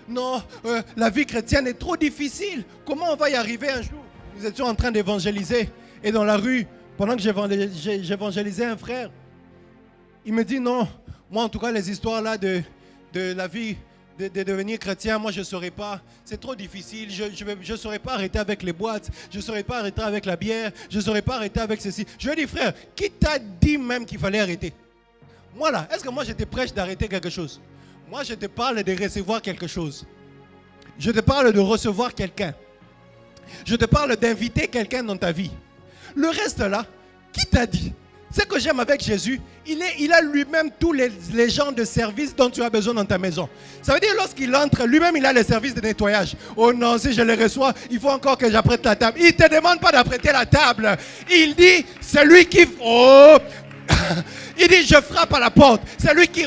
non, la vie chrétienne est trop difficile. Comment on va y arriver un jour? Nous étions en train d'évangéliser et dans la rue, pendant que j'évangélisais un frère, il me dit non, moi en tout cas les histoires là de la vie, de devenir chrétien, moi je ne saurais pas, c'est trop difficile, je ne saurais pas arrêter avec les boîtes, je ne saurais pas arrêter avec la bière, je ne saurais pas arrêter avec ceci. Je lui ai dit frère, qui t'a dit même qu'il fallait arrêter? Moi là, est-ce que moi je te prêche d'arrêter quelque chose? Moi je te parle de recevoir quelque chose. Je te parle de recevoir quelqu'un. Je te parle d'inviter quelqu'un dans ta vie. Le reste là, qui t'a dit? Ce que j'aime avec Jésus, il a lui-même tous les genres de services dont tu as besoin dans ta maison. Ça veut dire lorsqu'il entre, lui-même il a les services de nettoyage. Oh non, si je les reçois, il faut encore que j'apprête la table. Il ne te demande pas d'apprêter la table. Il dit, celui qui... Oh il dit, je frappe à la porte. Celui qui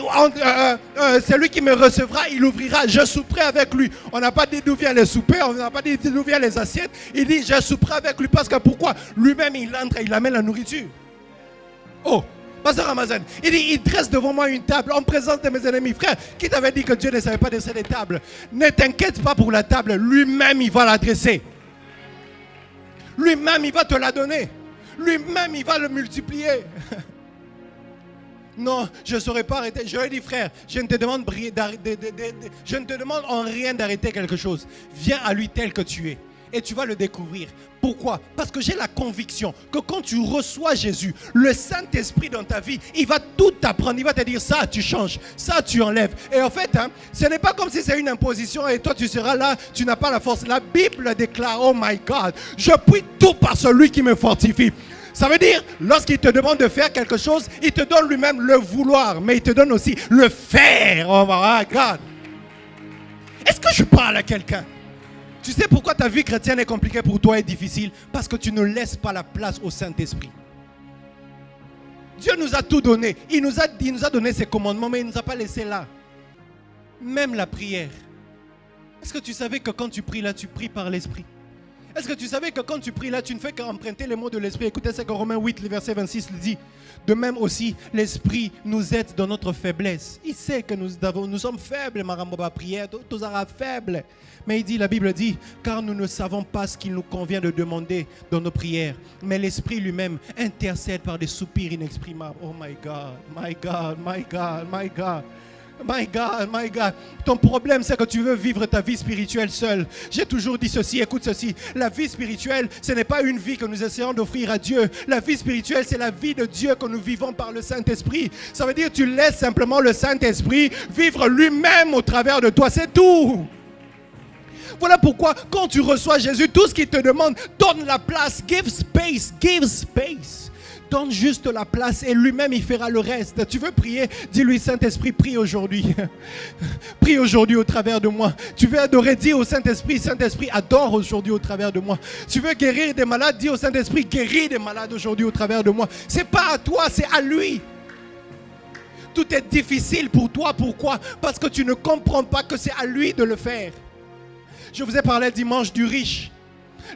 me recevra, il ouvrira. Je souperai avec lui. On n'a pas dit d'où vient les soupers, on n'a pas dit d'où viennent les assiettes. Il dit, je souperai avec lui. Parce que pourquoi? Lui-même, il entre et il amène la nourriture. Oh, Pasteur Ramazan, il dit, il dresse devant moi une table en présence de mes ennemis. Frère, qui t'avait dit que Dieu ne savait pas dresser des tables? Ne t'inquiète pas pour la table. Lui-même, il va la dresser. Lui-même, il va te la donner. Lui-même, il va le multiplier. Non, je ne saurais pas arrêter. Je lui ai dit, frère, je ne te demande en rien d'arrêter quelque chose. Viens à lui tel que tu es. Et tu vas le découvrir. Pourquoi? Parce que j'ai la conviction que quand tu reçois Jésus, le Saint-Esprit dans ta vie, il va tout t'apprendre. Il va te dire, ça tu changes, ça tu enlèves. Et en fait, ce n'est pas comme si c'est une imposition et toi tu seras là, tu n'as pas la force. La Bible déclare, oh my God, je puis tout par celui qui me fortifie. Ça veut dire, lorsqu'il te demande de faire quelque chose, il te donne lui-même le vouloir, mais il te donne aussi le faire. Oh my God. Est-ce que je parle à quelqu'un? Tu sais pourquoi ta vie chrétienne est compliquée pour toi et difficile? Parce que tu ne laisses pas la place au Saint-Esprit. Dieu nous a tout donné. Il nous a donné ses commandements, mais il ne nous a pas laissé là. Même la prière. Est-ce que tu savais que quand tu pries là, tu pries par l'Esprit? Est-ce que tu savais que quand tu pries là, tu ne fais qu'emprunter les mots de l'Esprit? Écoutez ce que Romains 8, le verset 26 le dit. De même aussi, l'Esprit nous aide dans notre faiblesse. Il sait que nous sommes faibles, Maramboba prière, tous faibles. Mais il dit, la Bible dit, car nous ne savons pas ce qu'il nous convient de demander dans nos prières. Mais l'Esprit lui-même intercède par des soupirs inexprimables. Oh my God, my God, my God, my God. My God, my God. Ton problème, c'est que tu veux vivre ta vie spirituelle seule. J'ai toujours dit ceci, écoute ceci. La vie spirituelle, ce n'est pas une vie que nous essayons d'offrir à Dieu. La vie spirituelle, c'est la vie de Dieu que nous vivons par le Saint-Esprit. Ça veut dire que tu laisses simplement le Saint-Esprit vivre lui-même au travers de toi. C'est tout. Voilà pourquoi, quand tu reçois Jésus, tout ce qu'il te demande, donne la place. Give space, give space. Donne juste la place et lui-même il fera le reste. Tu veux prier? Dis-lui, Saint-Esprit, prie aujourd'hui. Prie aujourd'hui au travers de moi. Tu veux adorer? Dis au Saint-Esprit, Saint-Esprit, adore aujourd'hui au travers de moi. Tu veux guérir des malades? Dis au Saint-Esprit, guéris des malades aujourd'hui au travers de moi. C'est pas à toi, c'est à lui. Tout est difficile pour toi. Pourquoi? Parce que tu ne comprends pas que c'est à lui de le faire. Je vous ai parlé dimanche du riche.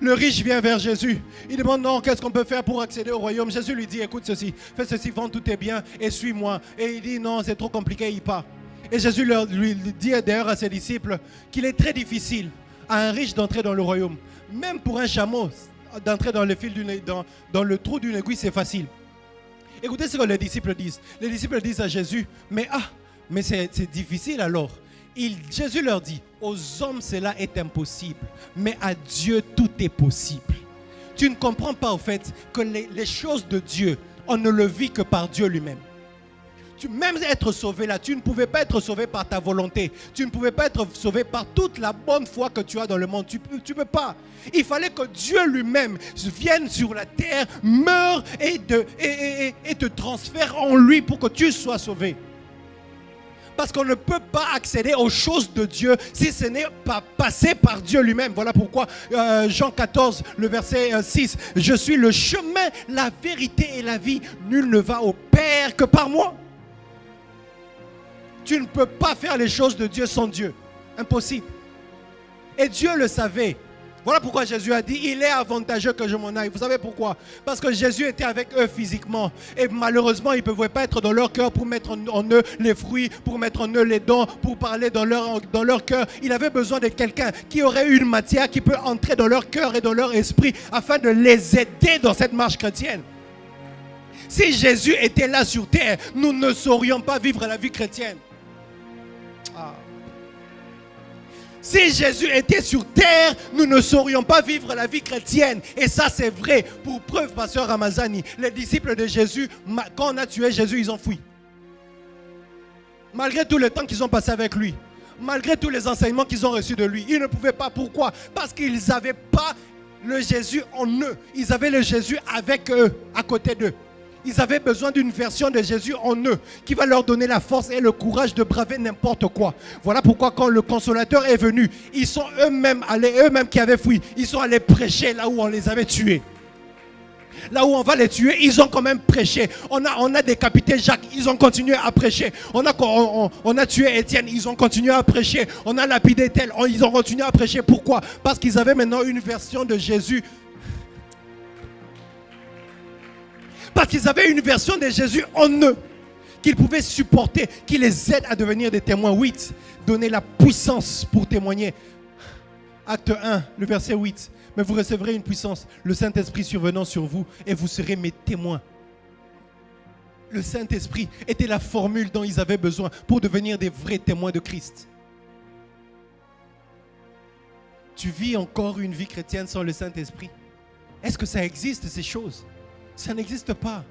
Le riche vient vers Jésus. Il demande, non, qu'est-ce qu'on peut faire pour accéder au royaume? Jésus lui dit, écoute ceci, fais ceci, vends tous tes biens et suis-moi. Et il dit, non, c'est trop compliqué, il part. Et Jésus lui dit d'ailleurs à ses disciples qu'il est très difficile à un riche d'entrer dans le royaume. Même pour un chameau, d'entrer dans dans le trou d'une aiguille, c'est facile. Écoutez ce que les disciples disent. Les disciples disent à Jésus, mais c'est difficile alors. Jésus leur dit, aux hommes cela est impossible, mais à Dieu tout est possible. Tu ne comprends pas au fait que les choses de Dieu, on ne le vit que par Dieu lui-même. Même être sauvé là, tu ne pouvais pas être sauvé par ta volonté. Tu ne pouvais pas être sauvé par toute la bonne foi que tu as dans le monde. Tu ne peux pas. Il fallait que Dieu lui-même vienne sur la terre, meure et te transfère en lui pour que tu sois sauvé. Parce qu'on ne peut pas accéder aux choses de Dieu si ce n'est pas passé par Dieu lui-même. Voilà pourquoi Jean 14, le verset 6. Je suis le chemin, la vérité et la vie. Nul ne va au Père que par moi. Tu ne peux pas faire les choses de Dieu sans Dieu. Impossible. Et Dieu le savait. Voilà pourquoi Jésus a dit, il est avantageux que je m'en aille. Vous savez pourquoi? Parce que Jésus était avec eux physiquement. Et malheureusement, ils ne pouvaient pas être dans leur cœur pour mettre en eux les fruits, pour mettre en eux les dons, pour parler dans leur cœur. Il avait besoin de quelqu'un qui aurait une matière qui peut entrer dans leur cœur et dans leur esprit afin de les aider dans cette marche chrétienne. Si Jésus était là sur terre, nous ne saurions pas vivre la vie chrétienne. Si Jésus était sur terre, nous ne saurions pas vivre la vie chrétienne. Et ça, c'est vrai. Pour preuve, pasteur Ramazani, les disciples de Jésus, quand on a tué Jésus, ils ont fui. Malgré tout le temps qu'ils ont passé avec lui, malgré tous les enseignements qu'ils ont reçus de lui, ils ne pouvaient pas. Pourquoi? Parce qu'ils n'avaient pas le Jésus en eux. Ils avaient le Jésus avec eux, à côté d'eux. Ils avaient besoin d'une version de Jésus en eux qui va leur donner la force et le courage de braver n'importe quoi. Voilà pourquoi quand le consolateur est venu, ils sont eux-mêmes allés, eux-mêmes qui avaient fui, ils sont allés prêcher là où on les avait tués. Là où on va les tuer, ils ont quand même prêché. On a décapité Jacques, ils ont continué à prêcher. On a tué Étienne, ils ont continué à prêcher. On a lapidé tel, ils ont continué à prêcher. Pourquoi? Parce qu'ils avaient maintenant une version de Jésus. Parce qu'ils avaient une version de Jésus en eux, qu'ils pouvaient supporter, qui les aide à devenir des témoins. 8, donner la puissance pour témoigner. Acte 1, le verset 8. Mais vous recevrez une puissance, le Saint-Esprit survenant sur vous, et vous serez mes témoins. Le Saint-Esprit était la formule dont ils avaient besoin pour devenir des vrais témoins de Christ. Tu vis encore une vie chrétienne sans le Saint-Esprit? Est-ce que ça existe, ces choses? Ça n'existe pas.